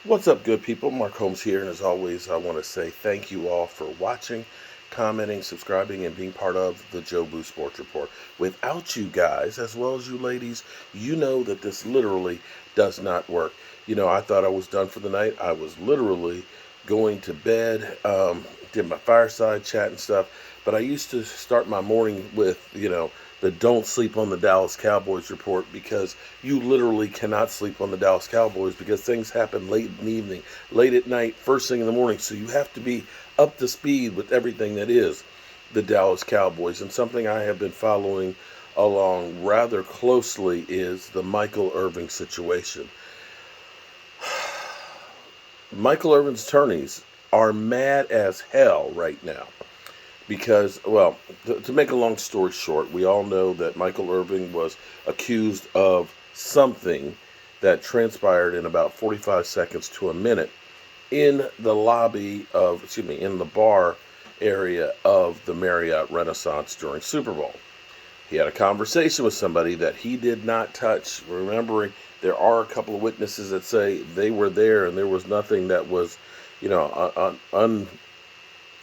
What's up, good people? Mark Holmes here, and as always, I want to say thank you all for watching, commenting, subscribing, and being part of the Joe Boo Sports Report. Without you guys, as well as you ladies, you know that this literally does not work. I thought I was done for the night. I was literally going to bed, did my fireside chat and stuff, but I used to start my morning with, the don't sleep on the Dallas Cowboys report because you literally cannot sleep on the Dallas Cowboys because things happen late in the evening, late at night, first thing in the morning. So you have to be up to speed with everything that is the Dallas Cowboys. And something I have been following along rather closely is the Michael Irvin situation. Michael Irvin's attorneys are mad as hell right now because, well, to make a long story short, we all know that Michael Irvin was accused of something that transpired in about 45 seconds to a minute in the in the bar area of the Marriott Renaissance during Super Bowl. He had a conversation with somebody that he did not touch. Remembering, there are a couple of witnesses that say they were there and there was nothing that was,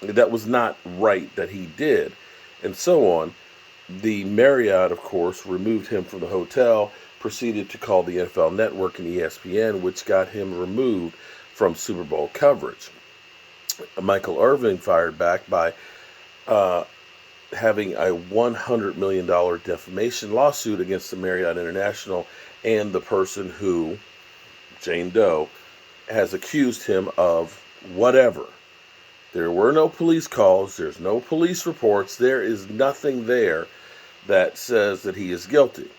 that was not right that he did, and so on. The Marriott, of course, removed him from the hotel, proceeded to call the NFL Network and ESPN, which got him removed from Super Bowl coverage. Michael Irvin fired back by uh, having a $100 million defamation lawsuit against the Marriott International and the person who, Jane Doe, has accused him of whatever. There were no police calls. There's no police reports. There is nothing there that says that he is guilty.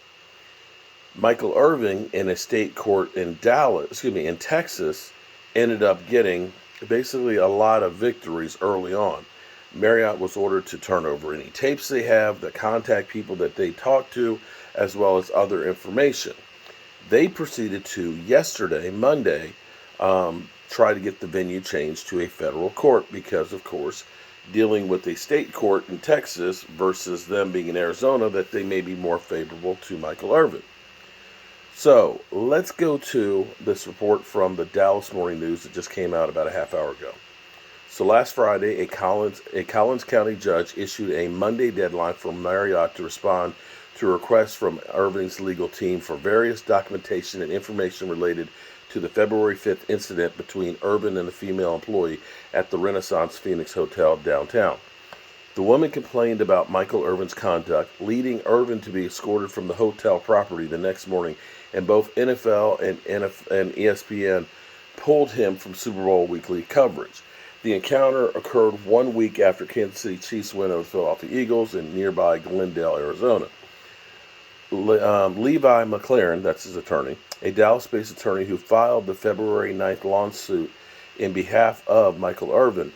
Michael Irvin in a state court in in Texas, ended up getting basically a lot of victories early on. Marriott was ordered to turn over any tapes they have, the contact people that they talked to, as well as other information. They proceeded to, yesterday, Monday, try to get the venue changed to a federal court because, of course, dealing with a state court in Texas versus them being in Arizona, that they may be more favorable to Michael Irvin. So let's go to this report from the Dallas Morning News that just came out about a half hour ago. So last Friday, a Collins County judge issued a Monday deadline for Marriott to respond to requests from Irvin's legal team for various documentation and information related to the February 5th incident between Irvin and the female employee at the Renaissance Phoenix Hotel downtown. The woman complained about Michael Irvin's conduct, leading Irvin to be escorted from the hotel property the next morning, and both NFL and ESPN pulled him from Super Bowl weekly coverage. The encounter occurred 1 week after Kansas City Chiefs win over the Philadelphia Eagles in nearby Glendale, Arizona. Levi McLaren, that's his attorney, a Dallas-based attorney who filed the February 9th lawsuit in behalf of Michael Irvin,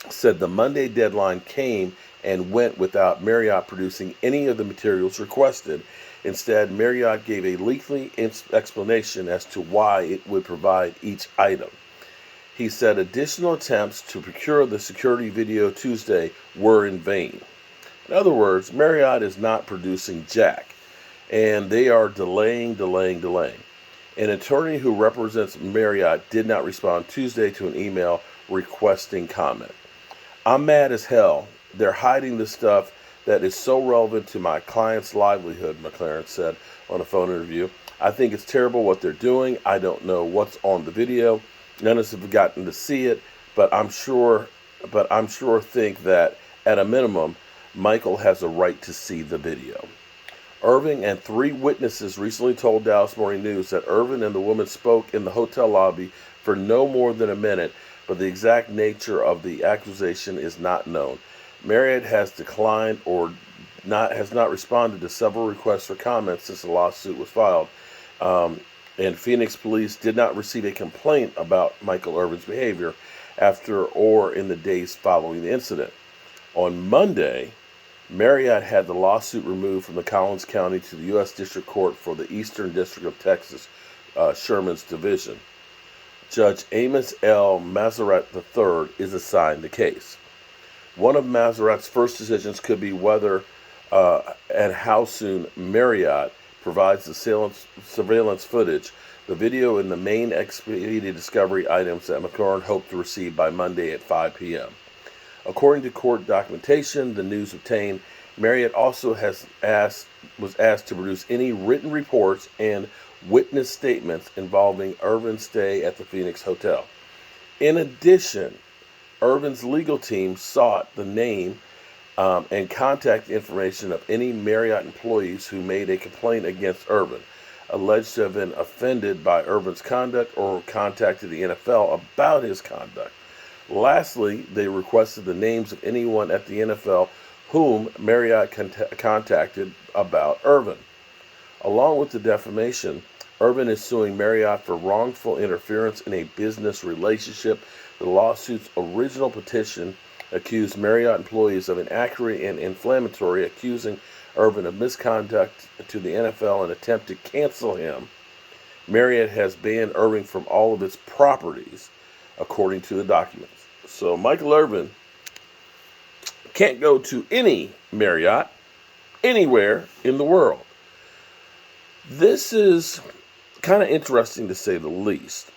said the Monday deadline came and went without Marriott producing any of the materials requested. Instead, Marriott gave a lengthy explanation as to why it would provide each item. He said additional attempts to procure the security video Tuesday were in vain. In other words, Marriott is not producing jack, and they are delaying. An attorney who represents Marriott did not respond Tuesday to an email requesting comment. I'm mad as hell. They're hiding the stuff that is so relevant to my client's livelihood, McLaren said on a phone interview. I think it's terrible what they're doing. I don't know what's on the video. None of us have gotten to see it, but I'm sure think that at a minimum, Michael has a right to see the video. Irvin and 3 witnesses recently told Dallas Morning News that Irvin and the woman spoke in the hotel lobby for no more than a minute, but the exact nature of the accusation is not known. Marriott has declined or has not responded to several requests for comments since the lawsuit was filed. And Phoenix police did not receive a complaint about Michael Irvin's behavior after or in the days following the incident. On Monday, Marriott had the lawsuit removed from the Collins County to the U.S. District Court for the Eastern District of Texas, Sherman's Division. Judge Amos L. Mazerat III is assigned the case. One of Mazerat's first decisions could be whether and how soon Marriott provides the surveillance footage, the video, and the main expedited discovery items that McLaurin hoped to receive by Monday at 5 p.m. According to court documentation, the news obtained, Marriott also was asked to produce any written reports and witness statements involving Irvin's stay at the Phoenix Hotel. In addition, Irvin's legal team sought the name and contact information of any Marriott employees who made a complaint against Irvin, alleged to have been offended by Irvin's conduct or contacted the NFL about his conduct. Lastly, they requested the names of anyone at the NFL whom Marriott contacted about Irvin. Along with the defamation, Irvin is suing Marriott for wrongful interference in a business relationship. The lawsuit's original petition accused Marriott employees of inaccurate and inflammatory, accusing Irvin of misconduct to the NFL and attempt to cancel him. Marriott has banned Irvin from all of its properties, according to the documents. So Michael Irvin can't go to any Marriott anywhere in the world. This is kind of interesting to say the least,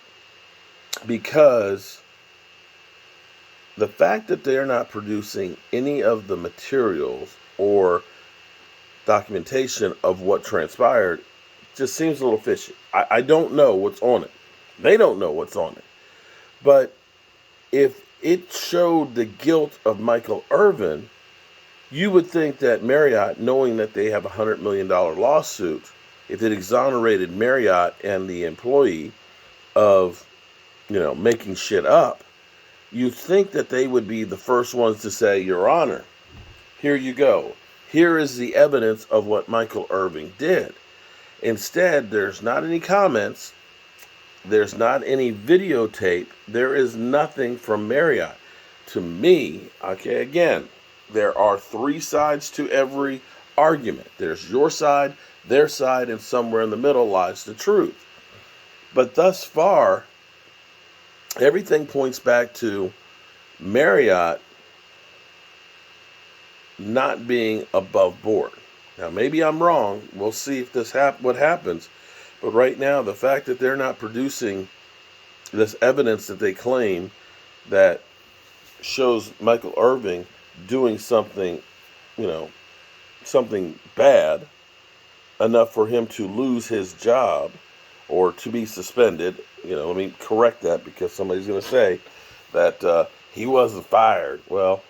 because the fact that they're not producing any of the materials or documentation of what transpired just seems a little fishy. I don't know what's on it. They don't know what's on it. But if it showed the guilt of Michael Irvin, you would think that Marriott, knowing that they have a $100 million lawsuit, if it exonerated Marriott and the employee of, making shit up, you'd think that they would be the first ones to say, Your Honor, here you go. Here is the evidence of what Michael Irvin did. Instead, there's not any comments. There's not any videotape. There is nothing from Marriott. To me, okay, again, there are three sides to every argument. There's your side, their side, and somewhere in the middle lies the truth. But thus far, everything points back to Marriott not being above board. Now, maybe I'm wrong. We'll see if this what happens. But right now, the fact that they're not producing this evidence that they claim that shows Michael Irvin doing something, something bad enough for him to lose his job or to be suspended. Let me correct that, because somebody's going to say that he wasn't fired. Well,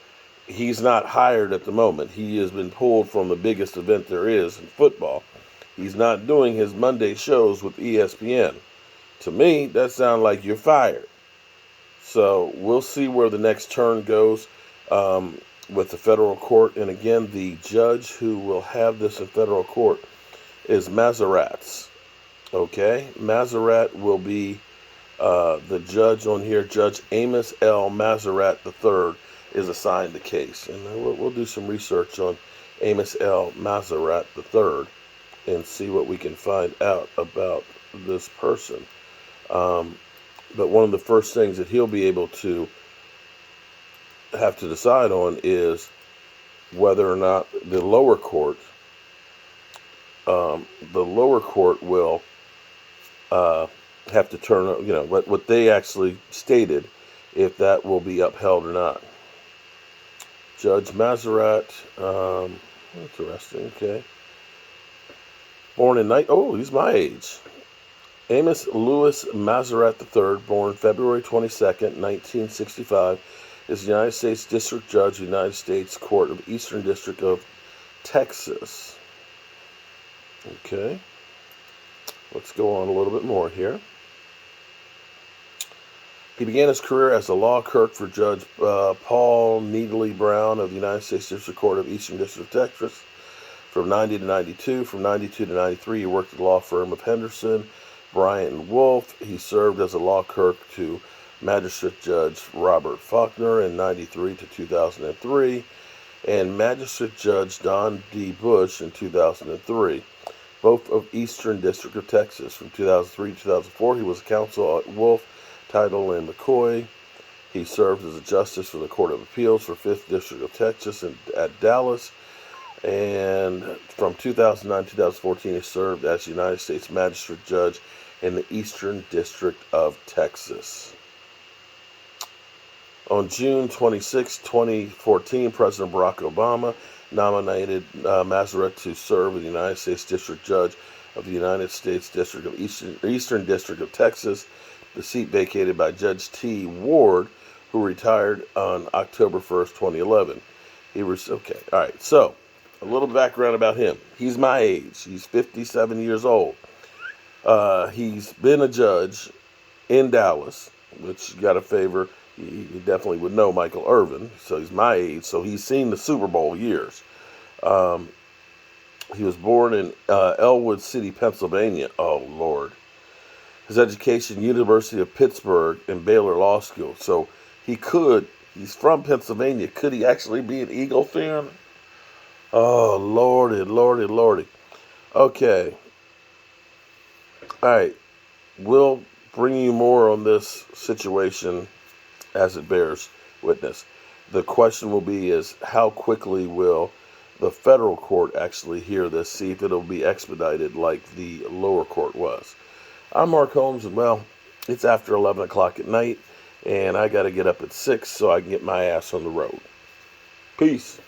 he's not hired at the moment. He has been pulled from the biggest event there is in football. He's not doing his Monday shows with ESPN. To me, that sounds like you're fired. So we'll see where the next turn goes with the federal court. And again, the judge who will have this in federal court is Marriott. Okay? Marriott will be the judge on here. Judge Amos L. Marriott III is assigned the case. And we'll do some research on Amos L. Marriott III and see what we can find out about this person. But one of the first things that he'll be able to have to decide on is whether or not the lower court will have to turn, what they actually stated, if that will be upheld or not. Judge Marriott, interesting, okay. Born in he's my age. Amos Louis Marriott III, born February 22nd, 1965, is a United States District Judge, United States Court of Eastern District of Texas. Okay. Let's go on a little bit more here. He began his career as a law clerk for Judge Paul Needley Brown of the United States District Court of Eastern District of Texas from 90 to 92. From 92 to 93, he worked at the law firm of Henderson, Bryant, and Wolf. He served as a law clerk to Magistrate Judge Robert Faulkner in 93 to 2003, and Magistrate Judge Don D. Bush in 2003, both of Eastern District of Texas. From 2003 to 2004, he was counsel at Wolf, Title, and McCoy. He served as a justice for the Court of Appeals for 5th District of Texas at Dallas, And from 2009 to 2014, he served as United States Magistrate Judge in the Eastern District of Texas. On June 26, 2014, President Barack Obama nominated Marriott to serve as the United States District Judge of the United States District of Eastern District of Texas, the seat vacated by Judge T. Ward, who retired on October 1st, 2011. Okay, all right, so a little background about him. He's my age. He's 57 years old. He's been a judge in Dallas, which got a favor. He definitely would know Michael Irvin, so he's my age, so he's seen the Super Bowl years. He was born in Elwood City, Pennsylvania. Oh, Lord. His education, University of Pittsburgh and Baylor Law School. So he's from Pennsylvania. Could he actually be an Eagle fan? Oh, Lordy, Lordy, Lordy. Okay. All right. We'll bring you more on this situation as it bears witness. The question will be is how quickly will the federal court actually hear this, see if it'll be expedited like the lower court was. I'm Mark Holmes, and well, it's after 11 o'clock at night, and I got to get up at 6 so I can get my ass on the road. Peace.